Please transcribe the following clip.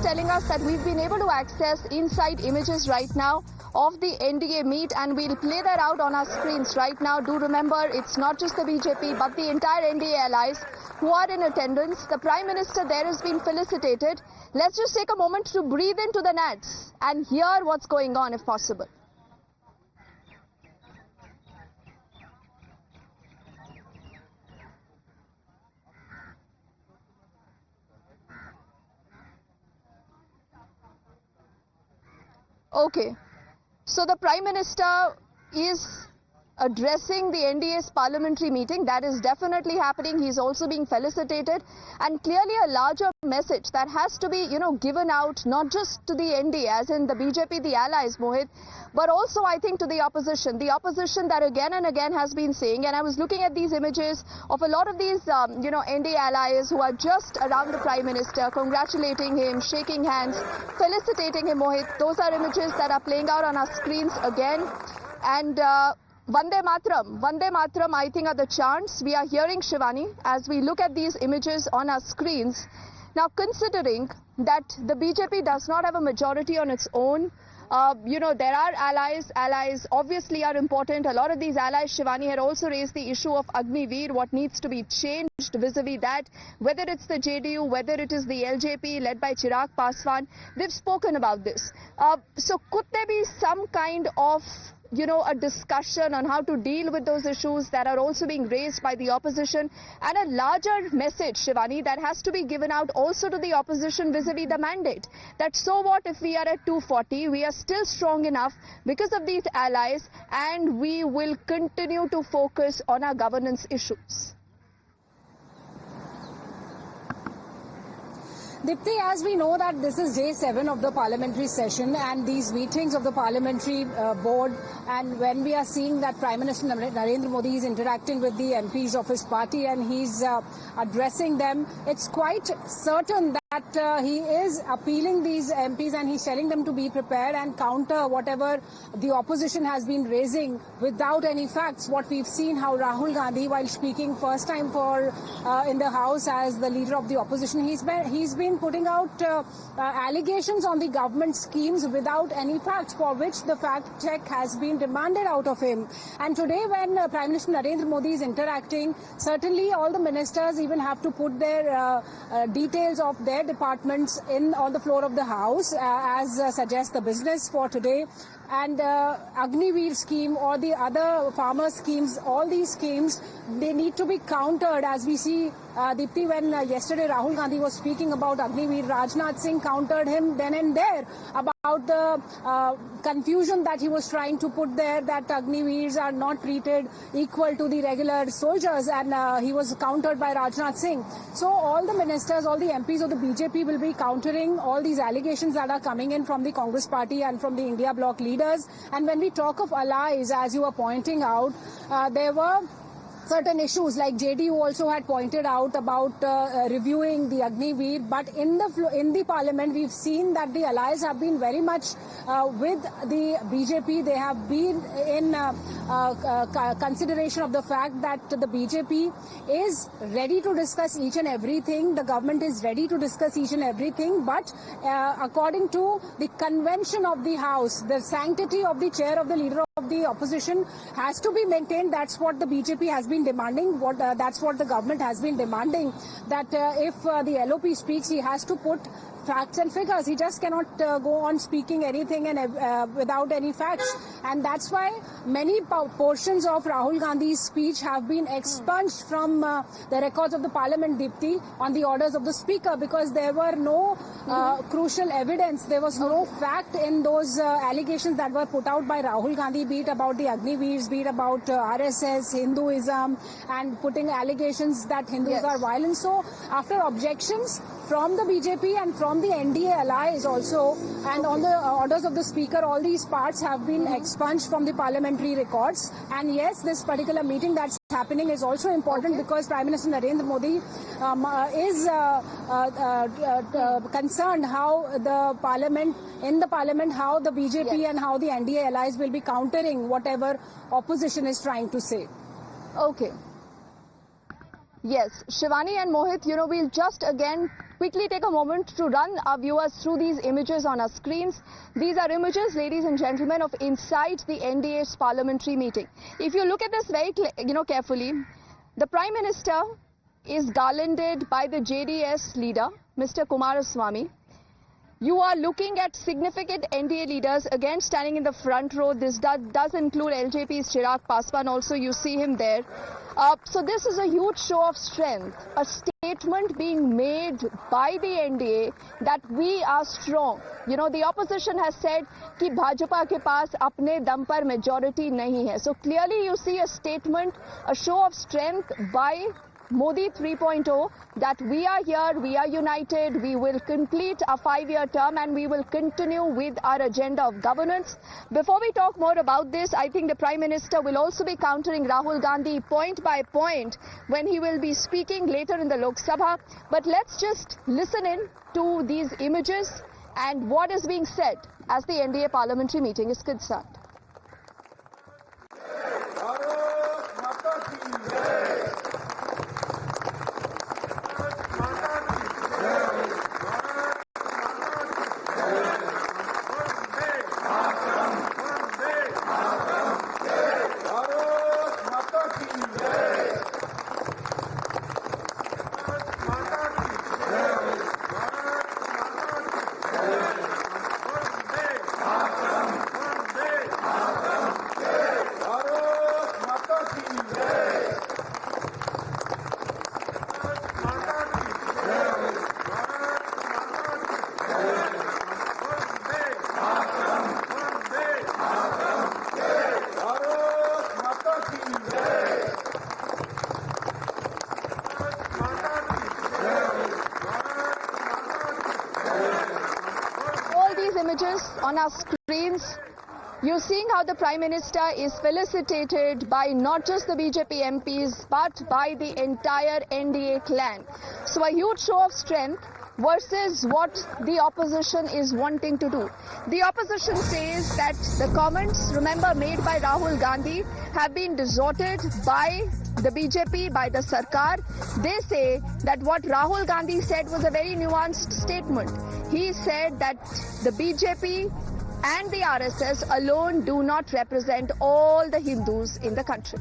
telling us that we've been able to access inside images right now of the NDA meet, and we'll play that out on our screens right now. Do remember, it's not just the BJP but the entire NDA allies who are in attendance. The Prime Minister there has been felicitated. Let's just take a moment to breathe into the nats and hear what's going on if possible. Okay, so the Prime Minister is addressing the NDA's parliamentary meeting. That is definitely happening. He's also being felicitated, and clearly a larger message that has to be, given out, not just to the NDA, as in the BJP, the allies, Mohit, but also I think to the opposition that again and again has been saying, and I was looking at these images of a lot of these, NDA allies who are just around the Prime Minister, congratulating him, shaking hands, felicitating him, Mohit. Those are images that are playing out on our screens again. And Vande Mataram, I think are the chants we are hearing, Shivani, as we look at these images on our screens. Now, considering that the BJP does not have a majority on its own, there are allies obviously are important. A lot of these allies, Shivani, had also raised the issue of Agniveer, what needs to be changed vis-a-vis that, whether it's the JDU, whether it is the LJP led by Chirag Paswan. They've spoken about this. So could there be some kind of a discussion on how to deal with those issues that are also being raised by the opposition, and a larger message, Shivani, that has to be given out also to the opposition vis-a-vis the mandate, that so what if we are at 240, we are still strong enough because of these allies, and we will continue to focus on our governance issues. Dipti, as we know that this is day 7 of the parliamentary session and these meetings of the parliamentary board, and when we are seeing that Prime Minister Narendra Modi is interacting with the MPs of his party and he's addressing them, it's quite certain that he is appealing these MPs and he's telling them to be prepared and counter whatever the opposition has been raising without any facts. What we've seen, how Rahul Gandhi, while speaking first time in the House as the leader of the opposition, he's been putting out allegations on the government schemes without any facts, for which the fact check has been demanded out of him. And today, when Prime Minister Narendra Modi is interacting, certainly all the ministers even have to put their details of their departments on the floor of the House, as suggests the business for today. And Agniveer scheme or the other farmer schemes, all these schemes, they need to be countered. As we see, Dipti, when yesterday Rahul Gandhi was speaking about Agniveer, Rajnath Singh countered him then and there about the confusion that he was trying to put there, that Agniveers are not treated equal to the regular soldiers, and he was countered by Rajnath Singh. So all the ministers, all the MPs of the BJP will be countering all these allegations that are coming in from the Congress party and from the India bloc leaders. And when we talk of allies, as you were pointing out, there were certain issues like JDU also had pointed out about reviewing the Agniveer, but in the parliament we've seen that the allies have been very much with the BJP. They have been in consideration of the fact that the BJP is ready to discuss each and everything. The government is ready to discuss each and everything, but according to the convention of the House, the sanctity of the chair of the leader of the opposition has to be maintained. That's what the BJP has been demanding. That's what the government has been demanding, that if the LOP speaks, he has to put facts and figures. He just cannot go on speaking anything and without any facts. And that's why many portions of Rahul Gandhi's speech have been expunged from the records of the parliament, Dipti, on the orders of the speaker, because there were no crucial evidence. There was no fact in those allegations that were put out by Rahul Gandhi, be it about the Agniveers, be it about RSS, Hinduism, and putting allegations that Hindus are violent. So after objections from the BJP and from the NDA allies also, and on the orders of the speaker, all these parts have been expunged from the parliamentary records. And yes, this particular meeting that's happening is also important because Prime Minister Narendra Modi is concerned how the parliament, how the BJP and how the NDA allies will be countering whatever opposition is trying to say. Okay. Yes, Shivani and Mohit, we'll just again quickly take a moment to run our viewers through these images on our screens. These are images, ladies and gentlemen, of inside the NDA's parliamentary meeting. If you look at this very carefully, the Prime Minister is garlanded by the JDS leader, Mr. Kumaraswamy. You are looking at significant NDA leaders again standing in the front row. This does include LJP's Chirag Paswan also. You see him there. So this is a huge show of strength, a statement being made by the NDA that we are strong. You know, the opposition has said कि भाजपा के पास अपने दम पर majority नहीं है. So clearly you see a statement, a show of strength by Modi 3.0 that we are here, we are united, we will complete a 5-year term and we will continue with our agenda of governance. Before we talk more about this, I think the Prime Minister will also be countering Rahul Gandhi point by point when he will be speaking later in the Lok Sabha. But let's just listen in to these images and what is being said as the NDA parliamentary meeting is concerned. Images on our screens, you're seeing how the Prime Minister is felicitated by not just the BJP MPs but by the entire NDA clan. So a huge show of strength versus what the opposition is wanting to do. The opposition says that the comments, remember, made by Rahul Gandhi have been distorted by the BJP, by the Sarkar. They say that what Rahul Gandhi said was a very nuanced statement. He said that the BJP and the RSS alone do not represent all the Hindus in the country.